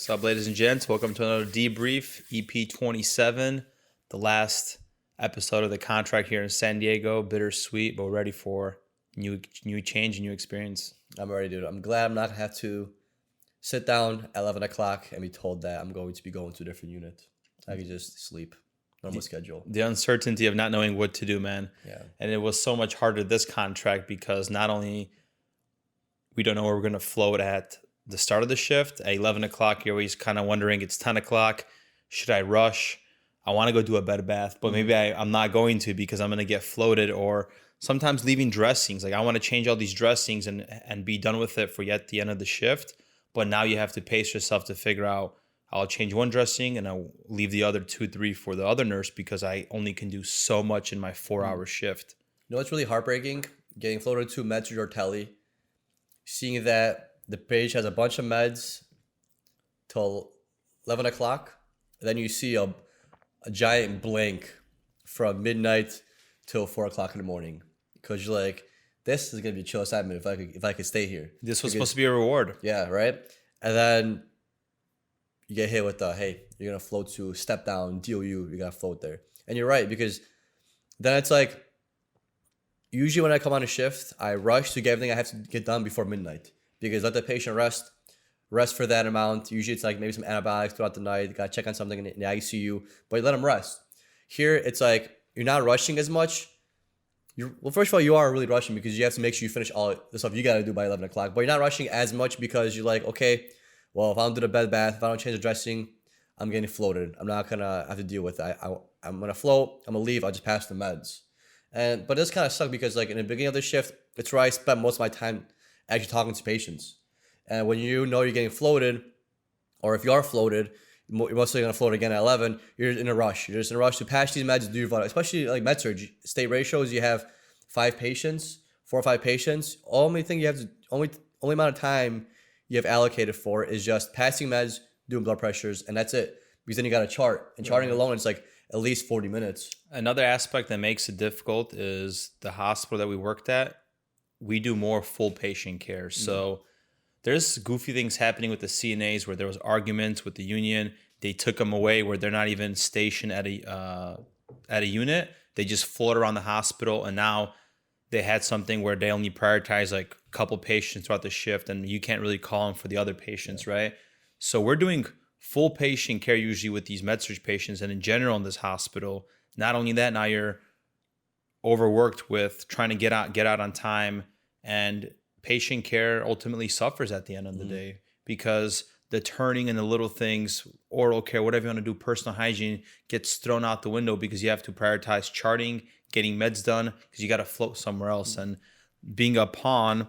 What's up, ladies and gents? Welcome to another debrief, EP27, the last episode of the contract here in San Diego. Bittersweet, but we're ready for new change and new experience. I'm ready, dude. I'm glad I'm not gonna have to sit down at 11 o'clock and be told that I'm going to be going to a different unit. I can just sleep, normal schedule. The uncertainty of not knowing what to do, man. Yeah. And it was so much harder this contract because not only we don't know where we're going to float at the start of the shift. At 11 o'clock, you're always kind of wondering, it's 10 o'clock. Should I rush? I want to go do a bed bath, but maybe I'm not going to because I'm going to get floated. Or sometimes leaving dressings. Like I want to change all these dressings and be done with it for yet the end of the shift. But now you have to pace yourself to figure out, I'll change one dressing and I'll leave the other 2, 3 for the other nurse because I only can do so much in my 4-hour shift. You know what's really heartbreaking? Getting floated to med-surg or Tele, seeing that the page has a bunch of meds till 11 o'clock. Then you see a giant blank from midnight till 4 o'clock in the morning. Because you're like, this is going to be a chill assignment if I could stay here. This was supposed to be a reward. Yeah, right? And then you get hit with the, hey, you're going to float to step down, DOU, you got to float there. And you're right, because then it's like, usually when I come on a shift, I rush to get everything I have to get done before midnight. Because let the patient rest for that amount. Usually it's like maybe some antibiotics throughout the night. Got to check on something in the ICU, but you let them rest. Here, it's like you're not rushing as much. Well, first of all, you are really rushing because you have to make sure you finish all the stuff you got to do by 11 o'clock. But you're not rushing as much because you're like, okay, well, if I don't do the bed bath, if I don't change the dressing, I'm getting floated. I'm not going to have to deal with it. I'm going to float. I'm going to leave. I'll just pass the meds. But this kind of sucked because like in the beginning of the shift, it's where I spent most of my time actually talking to patients. And when you know you're getting floated, or if you are floated, you're mostly going to float again at 11, you're in a rush. You're just in a rush to pass these meds, do your vital, especially like MedSurg. State ratios, you have 4 or 5 patients. Only amount of time you have allocated for is just passing meds, doing blood pressures, and that's it. Because then you got to chart. And charting alone, it's like at least 40 minutes. Another aspect that makes it difficult is the hospital that we worked at. We do more full patient care. So there's goofy things happening with the CNAs where there was arguments with the union. They took them away where they're not even stationed at a unit. They just float around the hospital. And now they had something where they only prioritize like a couple patients throughout the shift and you can't really call them for the other patients, right? So we're doing full patient care usually with these med-surg patients and in general in this hospital. Not only that, now you're overworked with trying to get out on time, and patient care ultimately suffers at the end of the day because the turning and the little things, oral care, whatever you want to do, personal hygiene gets thrown out the window because you have to prioritize charting, getting meds done because you got to float somewhere else. And being a pawn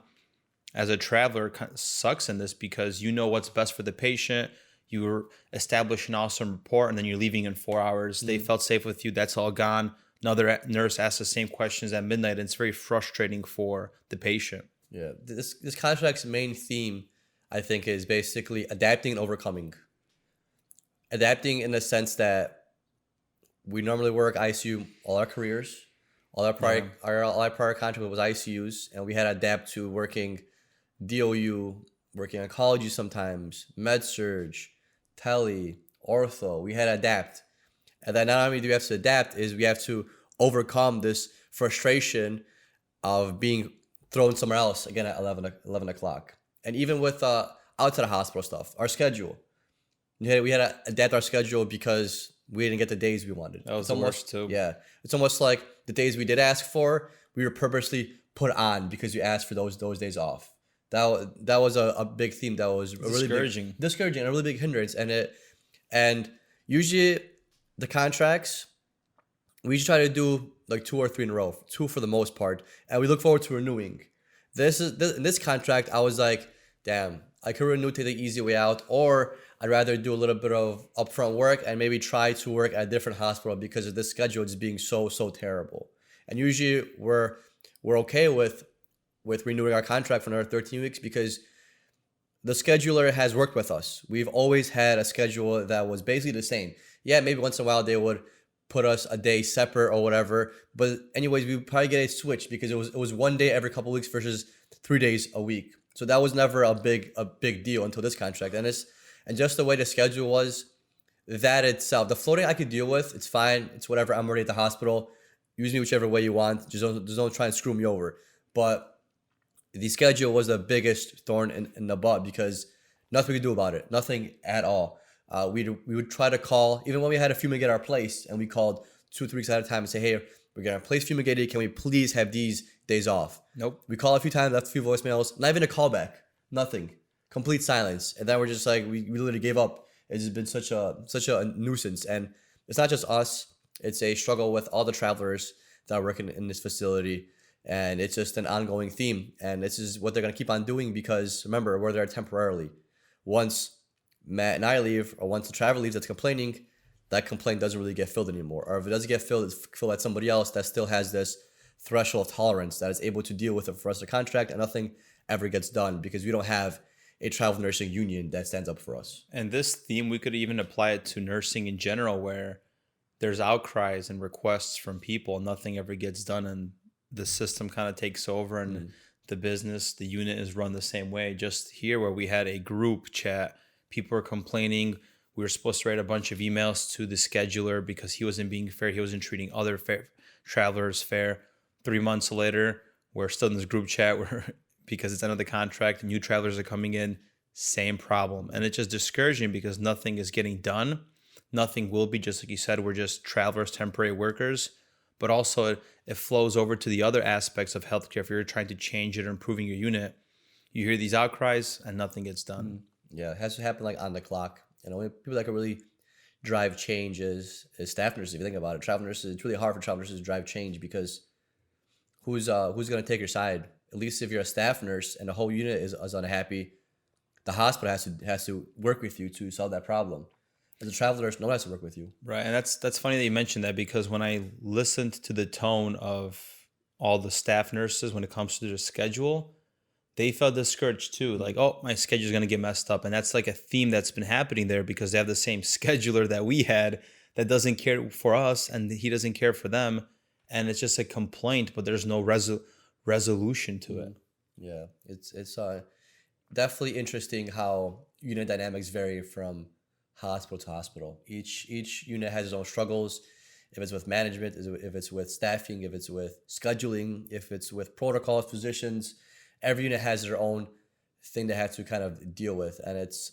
as a traveler sucks in this because you know what's best for the patient. You're establishing awesome rapport and then you're leaving in 4 hours. They felt safe with you. That's all gone. Another nurse asks the same questions at midnight, and it's very frustrating for the patient. Yeah, this contract's main theme, I think, is basically adapting and overcoming. Adapting in the sense that we normally work ICU all our careers. All our prior contract was ICUs, and we had to adapt to working DOU, working oncology sometimes, MedSurg, Tele, ortho. We had to adapt. And then not only do we have to adapt, is we have to overcome this frustration of being thrown somewhere else again at 11 o'clock. And even with outside of hospital stuff, our schedule. We had to adapt our schedule because we didn't get the days we wanted. That was the worst too. Yeah. It's almost like the days we did ask for, we were purposely put on because you asked for those days off. That was a big theme that was discouraging. Discouraging, a really big hindrance. And usually the contracts, we usually try to do like 2 or 3 in a row, 2 for the most part, and we look forward to renewing. In this contract, I was like, damn, I could renew, take the easy way out, or I'd rather do a little bit of upfront work and maybe try to work at a different hospital because of this schedule just being so terrible. And usually we're okay with renewing our contract for another 13 weeks because the scheduler has worked with us. We've always had a schedule that was basically the same. Yeah, maybe once in a while they would put us a day separate or whatever. But anyways, we would probably get a switch because it was 1 day every couple of weeks versus 3 days a week. So that was never a big deal until this contract. And And just the way the schedule was, that itself, the floating I could deal with. It's fine. It's whatever. I'm already at the hospital. Use me whichever way you want. Just don't try and screw me over. But the schedule was the biggest thorn in the butt because nothing we could do about it. Nothing at all. We would try to call, even when we had a fumigator our place, and we called 2 or 3 weeks at a time and say, hey, we're getting our place fumigated. Can we please have these days off? Nope. We called a few times, left a few voicemails, not even a callback. Nothing. Complete silence. And then we're just like, we literally gave up. It's just been such a nuisance. And it's not just us. It's a struggle with all the travelers that are working in this facility. And it's just an ongoing theme. And this is what they're going to keep on doing because, remember, we're there temporarily. Once Matt and I leave, or once the traveler leaves that's complaining, that complaint doesn't really get filled anymore. Or if it doesn't get filled, it's filled at somebody else that still has this threshold of tolerance that is able to deal with it for us to contract, and nothing ever gets done because we don't have a travel nursing union that stands up for us. And this theme, we could even apply it to nursing in general, where there's outcries and requests from people, nothing ever gets done, and the system kind of takes over, and the business, the unit is run the same way. Just here where we had a group chat, people were complaining. We were supposed to write a bunch of emails to the scheduler because he wasn't being fair. He wasn't treating other travelers fair. 3 months later, we're still in this group chat where because it's end of the contract, new travelers are coming in, same problem. And it's just discouraging because nothing is getting done. Nothing will be, just like you said, we're just travelers, temporary workers. But also it flows over to the other aspects of healthcare. If you're trying to change it or improving your unit, you hear these outcries and nothing gets done. Yeah, it has to happen like on the clock. And only people that can really drive change is staff nurses. If you think about it, travel nurses, it's really hard for travel nurses to drive change because who's going to take your side? At least if you're a staff nurse and the whole unit is unhappy, the hospital has to work with you to solve that problem. As a travel nurse, no one has to work with you. Right, and that's funny that you mentioned that because when I listened to the tone of all the staff nurses when it comes to their schedule, they felt discouraged too. Like, oh, my schedule is going to get messed up. And that's like a theme that's been happening there because they have the same scheduler that we had that doesn't care for us and he doesn't care for them. And it's just a complaint, but there's no resolution to it. Yeah, it's definitely interesting how unit dynamics vary from hospital to hospital. Each unit has its own struggles. If it's with management, if it's with staffing, if it's with scheduling, if it's with protocols, physicians, every unit has their own thing they have to kind of deal with. And it's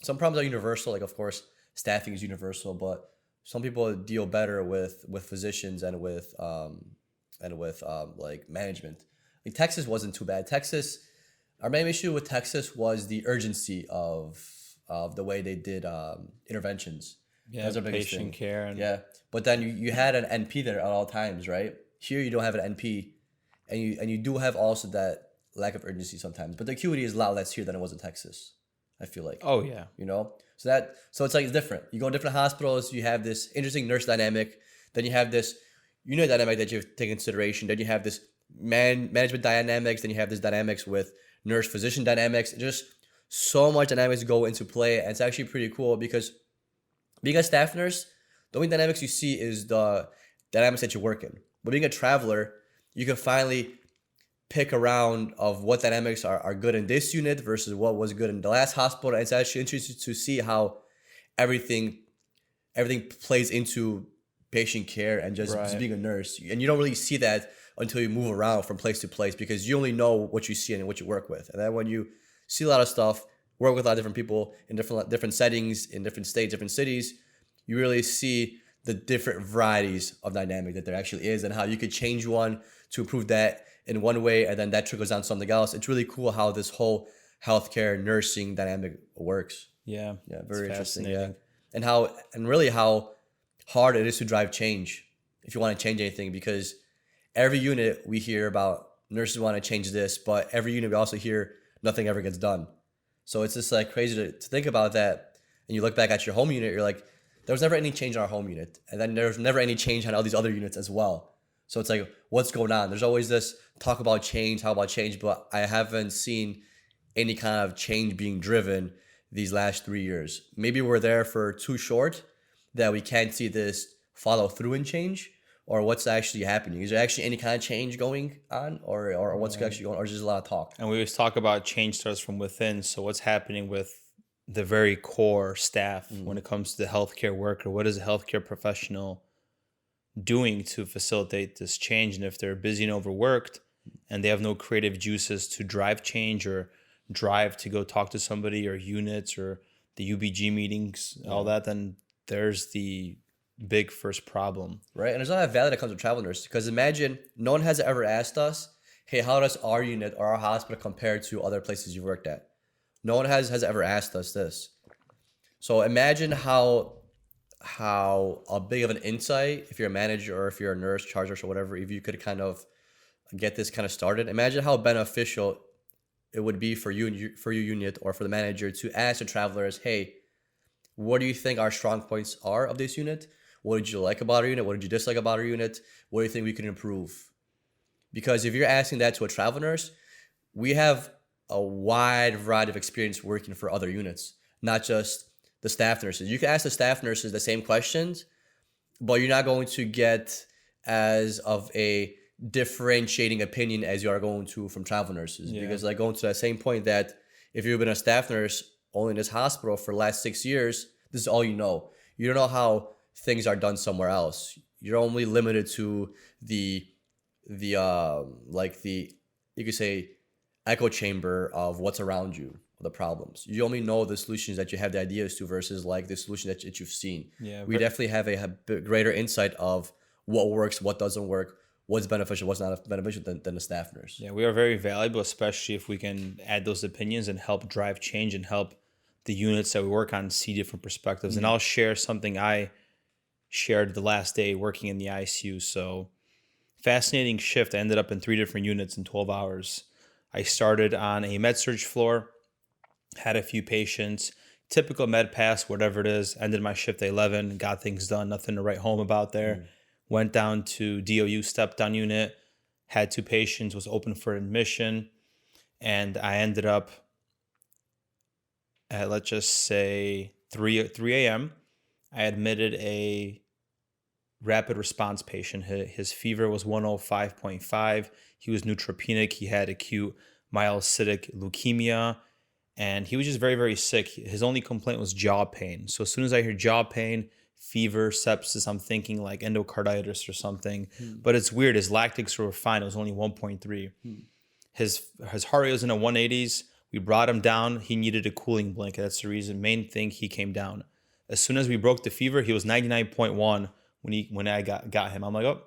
some problems are universal. Like, of course, staffing is universal, but some people deal better with physicians and with like management. Like Texas wasn't too bad. Our main issue with Texas was the urgency of the way they did interventions. Yeah, patient care. And yeah, but then you had an NP there at all times, right? Here you don't have an NP, and you do have also that lack of urgency sometimes. But the acuity is a lot less here than it was in Texas, I feel like. Oh yeah. So it's like it's different. You go to different hospitals, you have this interesting nurse dynamic, then you have this unit dynamic that you have to take into consideration, then you have this management dynamics, then you have this dynamics with nurse physician dynamics. Just so much dynamics go into play, and it's actually pretty cool because being a staff nurse, the only dynamics you see is the dynamics that you work in. But being a traveler, you can finally pick around of what dynamics are good in this unit versus what was good in the last hospital. And it's actually interesting to see how everything plays into patient care and just being a nurse. And you don't really see that until you move around from place to place because you only know what you see and what you work with. And then when you see a lot of stuff, work with a lot of different people in different settings, in different states, different cities, you really see the different varieties of dynamic that there actually is and how you could change one to improve that in one way and then that trickles down to something else. It's really cool how this whole healthcare nursing dynamic works. Yeah. Yeah, very interesting. Yeah. And really how hard it is to drive change if you want to change anything, because every unit we hear about nurses want to change this, but every unit we also hear nothing ever gets done. So it's just like crazy to think about that. And you look back at your home unit, you're like, there was never any change in our home unit. And then there's never any change on all these other units as well. So it's like, what's going on? There's always this talk about change, but I haven't seen any kind of change being driven these last 3 years. Maybe we're there for too short that we can't see this follow through and change, or what's actually happening. Is there actually any kind of change going on, or what's actually going on, or just a lot of talk? And we always talk about change starts from within. So what's happening with the very core staff when it comes to the healthcare worker. What is a healthcare professional doing to facilitate this change? And if they're busy and overworked and they have no creative juices to drive change or drive to go talk to somebody or units or the UBG meetings, all that, then there's the big first problem. Right. And there's not that value that comes with travel nurses, because imagine no one has ever asked us, hey, how does our unit or our hospital compare to other places you've worked at? No one has ever asked us this. So imagine how a big of an insight, if you're a manager or if you're a nurse, charge nurse or whatever, if you could kind of get this kind of started. Imagine how beneficial it would be for you, for your unit or for the manager to ask the travelers, hey, what do you think our strong points are of this unit? What did you like about our unit? What did you dislike about our unit? What do you think we can improve? Because if you're asking that to a travel nurse, we have a wide variety of experience working for other units, not just the staff nurses. You can ask the staff nurses the same questions, but you're not going to get as of a differentiating opinion as you are going to from travel nurses. Because like going to that same point that if you've been a staff nurse only in this hospital for the last 6 years, this is all you know. You don't know how things are done somewhere else. You're only limited to the you could say echo chamber of what's around you, the problems. You only know the solutions that you have the ideas to versus like the solution that you've seen. We definitely have a greater insight of what works, what doesn't work, what's beneficial, what's not beneficial than the staff nurse. Yeah, we are very valuable, especially if we can add those opinions and help drive change and help the units that we work on see different perspectives. And I'll share something I shared the last day working in the ICU. So fascinating shift. I ended up in 3 different units in 12 hours. I started on a med-surg floor, had a few patients, typical med pass, whatever it is, ended my shift at 11, got things done, nothing to write home about there. Went down to DOU step down unit, had 2 patients, was open for admission, and I ended up at, let's just say, 3 a.m. I admitted a rapid response patient. His fever was 105.5. He was neutropenic. He had acute myelocytic leukemia, and he was just very, very sick. His only complaint was jaw pain. So as soon as I hear jaw pain, fever, sepsis, I'm thinking like endocarditis or something. But it's weird. His lactics were fine. It was only 1.3. His heart rate was in the 180s. We brought him down. He needed a cooling blanket. That's the main thing he came down. As soon as we broke the fever, he was 99.1 when I got him. I'm like, oh,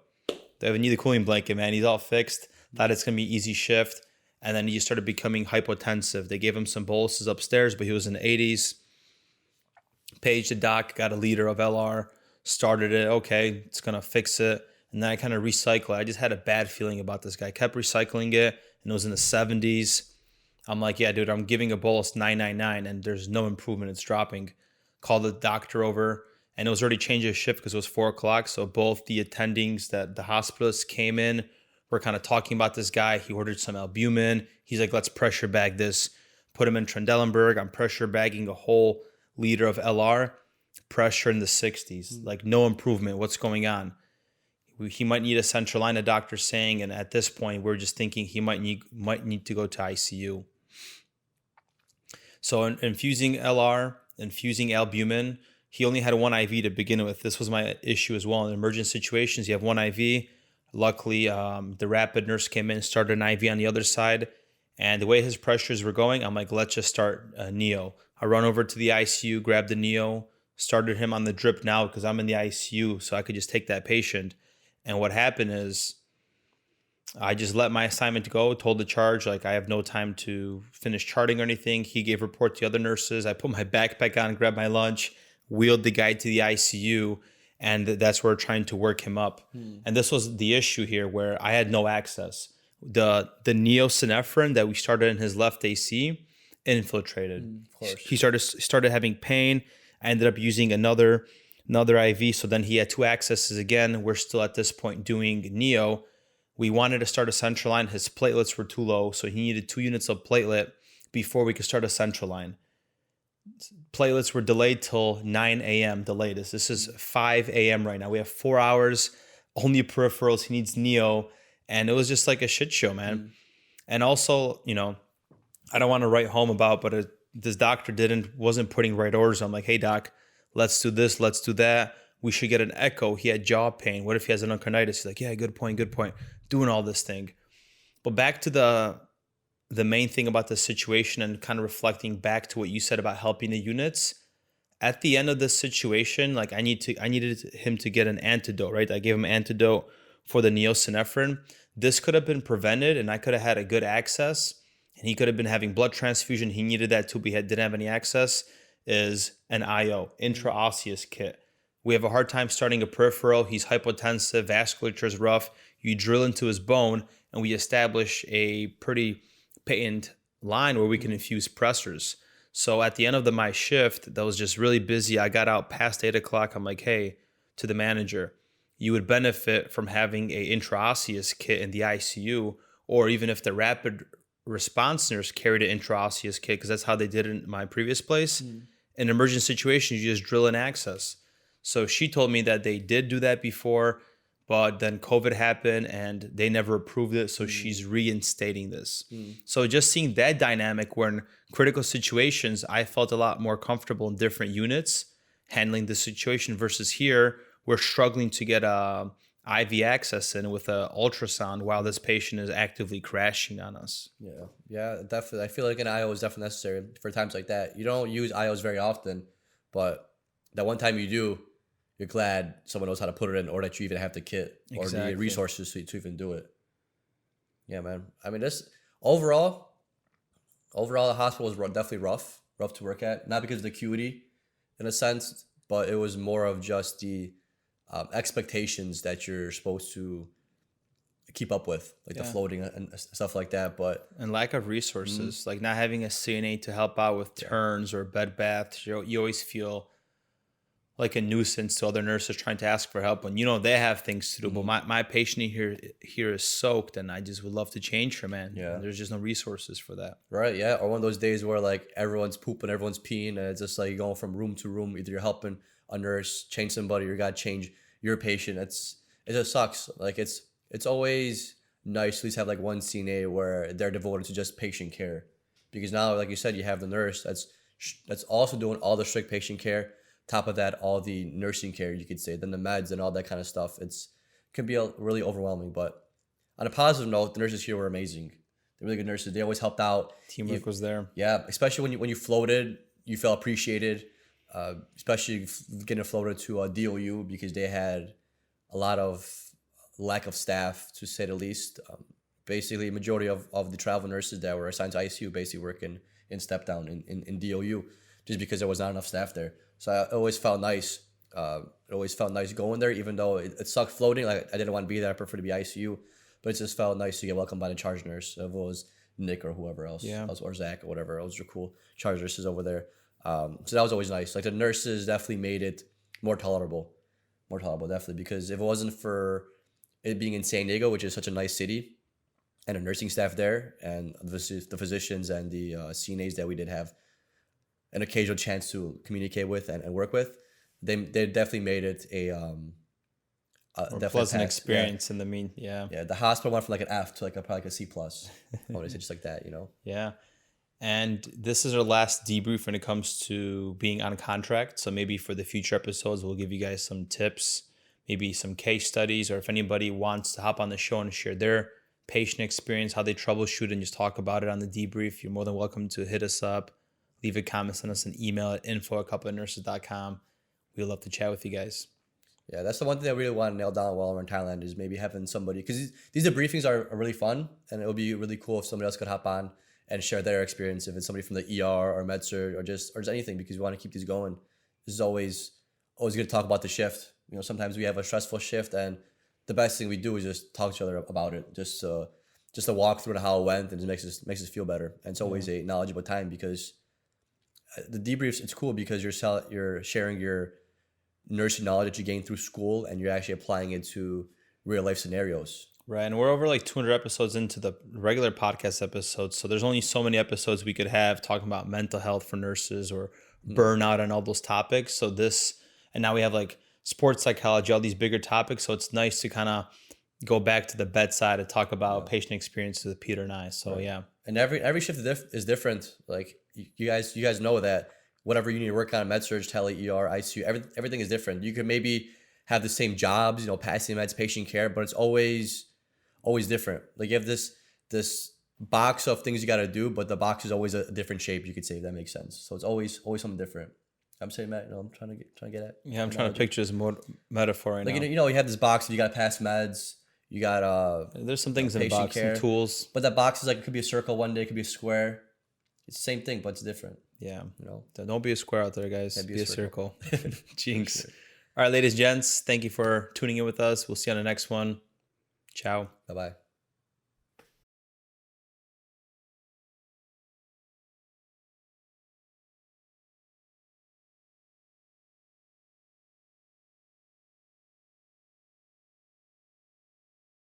they need a cooling blanket, man. He's all fixed. Thought it's going to be easy shift. And then he started becoming hypotensive. They gave him some boluses upstairs, but he was in the 80s. Paged the doc, got a liter of LR, started it. Okay, it's going to fix it. And then I kind of recycle it. I just had a bad feeling about this guy. Kept recycling it, and it was in the 70s. I'm like, yeah, dude, I'm giving a bolus 999, and there's no improvement. It's dropping. Called the doctor over, and it was already changing his shift because it was 4 o'clock. So both the attendings that the hospitalists came in were kind of talking about this guy. He ordered some albumin. He's like, let's pressure bag this. Put him in Trendelenburg. I'm pressure bagging a whole liter of LR. Pressure in the 60s. Like no improvement. What's going on? He might need a central line, the doctor's saying. And at this point, we're just thinking he might need to go to ICU. So infusing LR, infusing albumin. He only had 1 IV to begin with. This was my issue as well. In emergent situations, you have 1 IV. Luckily, the rapid nurse came in, started an IV on the other side. And the way his pressures were going, I'm like, let's just start Neo. I run over to the ICU, grabbed the Neo, started him on the drip now because I'm in the ICU, so I could just take that patient. And what happened is I just let my assignment go, told the charge, like I have no time to finish charting or anything. He gave report to the other nurses. I put my backpack on, grabbed my lunch, wheeled the guy to the ICU, and that's where we're trying to work him up. And this was the issue here where I had no access. The neosynephrine that we started in his left AC infiltrated. Of course. He started having pain. I ended up using another IV. So then he had 2 accesses again. We're still at this point doing Neo. We wanted to start a central line. His platelets were too low, so he needed 2 units of platelet before we could start a central line. Platelets were delayed till 9 a.m. the latest. This is 5 a.m. right now. We have 4 hours, only peripherals. He needs Neo. And it was just like a shit show, man. And also, I don't want to write home about, but this doctor wasn't putting right orders. I'm like, hey doc, let's do this, let's do that. We should get an echo. He had jaw pain. What if he has an endocarditis? He's like, yeah, good point. Doing all this thing. But back to the main thing about the situation and kind of reflecting back to what you said about helping the units. At the end of this situation, like I needed him to get an antidote, right? I gave him an antidote for the neosynephrine. This could have been prevented and I could have had a good access and he could have been having blood transfusion. He needed that too, but he didn't have any access, is an IO, intraosseous kit. We have a hard time starting a peripheral. He's hypotensive, vasculature is rough. You drill into his bone and we establish a pretty patent line where we can infuse pressors. So at the end of my shift, that was just really busy. I got out past 8 o'clock. I'm like, hey, to the manager, you would benefit from having a intraosseous kit in the ICU, or even if the rapid response nurse carried an intraosseous kit, because that's how they did it in my previous place. In emergent situations, you just drill in access. So she told me that they did do that before, but then COVID happened and they never approved it. So she's reinstating this. So just seeing that dynamic where in critical situations, I felt a lot more comfortable in different units handling the situation versus here, we're struggling to get IV access in with an ultrasound while this patient is actively crashing on us. Yeah, definitely. I feel like an IO is definitely necessary for times like that. You don't use IOs very often, but that one time you do, you're glad someone knows how to put it in, or that you even have the kit or the resources to even do it. Yeah, man. I mean, this overall, the hospital was definitely rough to work at. Not because of the acuity, in a sense, but it was more of just the expectations that you're supposed to keep up with, like the floating and stuff like that. And lack of resources, like not having a CNA to help out with turns or bed baths. You always feel like a nuisance to other nurses trying to ask for help when they have things to do. But my patient here is soaked, and I just would love to change her, man. Yeah, there's just no resources for that. Right. Yeah. Or one of those days where like everyone's pooping, everyone's peeing, and it's just like you're going from room to room. Either you're helping a nurse change somebody, or you got to change your patient. It just sucks. Like it's always nice to at least have like one CNA where they're devoted to just patient care, because now, like you said, you have the nurse that's also doing all the strict patient care. Top of that, all the nursing care, you could say, then the meds and all that kind of stuff. Can be really overwhelming. But on a positive note, the nurses here were amazing. They're really good nurses. They always helped out. Teamwork was there. Yeah, especially when you floated, you felt appreciated. Especially getting floated to a DOU, because they had a lot of lack of staff, to say the least. Basically, majority of the travel nurses that were assigned to ICU basically working in step down in DOU, just because there was not enough staff there. So it always felt nice. It always felt nice going there, even though it sucked floating. Like I didn't want to be there. I prefer to be ICU, but it just felt nice to get welcomed by the charge nurse. If it was Nick or whoever else, or Zach or whatever, those are cool charge nurses over there. So that was always nice. Like the nurses definitely made it more tolerable, definitely, because if it wasn't for it being in San Diego, which is such a nice city, and a nursing staff there, and the physicians and the CNAs that we did have an occasional chance to communicate with and work with, they definitely made it a pleasant experience in the mean. The hospital went from like an F to probably like a C+. I want to say just like that, Yeah. And this is our last debrief when it comes to being on contract. So maybe for the future episodes, we'll give you guys some tips, maybe some case studies, or if anybody wants to hop on the show and share their patient experience, how they troubleshoot, and just talk about it on the debrief, you're more than welcome to hit us up, leave a comment, send us an email at info@coupleofnurses.com. We'd love to chat with you guys. Yeah, that's the one thing I really want to nail down while we're in Thailand, is maybe having somebody, because these debriefings are really fun, and it would be really cool if somebody else could hop on and share their experience, if it's somebody from the ER or MedSurg or just anything, because we want to keep these going. This is always good to talk about the shift. Sometimes we have a stressful shift, and the best thing we do is just talk to each other about it, just to walk through how it went, and it makes us feel better. And it's always a knowledgeable time, because the debriefs, it's cool because you're sharing your nursing knowledge that you gained through school, and you're actually applying it to real life scenarios. Right. And we're over like 200 episodes into the regular podcast episodes. So there's only so many episodes we could have talking about mental health for nurses or burnout and all those topics. So and now we have like sports psychology, all these bigger topics. So it's nice to kind of go back to the bedside and talk about patient experiences with Peter and I. So, And every shift is different. Like you guys know that whatever you need to work on, MedSurg, Tele, ER, ICU, everything is different. You could maybe have the same jobs, you know, passing meds, patient care, but it's always different. Like you have this box of things you got to do, but the box is always a different shape, you could say, if that makes sense. So it's always something different. I'm saying, Matt, you know, I'm trying to get at. Yeah, I'm trying to picture this metaphor right Like, now. you know, you have this box, you got to pass meds, you got There's some things in the patient box, care. some tools. but that box is like, it could be a circle one day, it could be a square. It's the same thing, but it's different, Yeah. you know. Don't be a square out there, guys. Yeah, be a circle. Jinx. Sure. All right, ladies and gents, thank you for tuning in with us. We'll see you on the next one. Ciao. Bye-bye.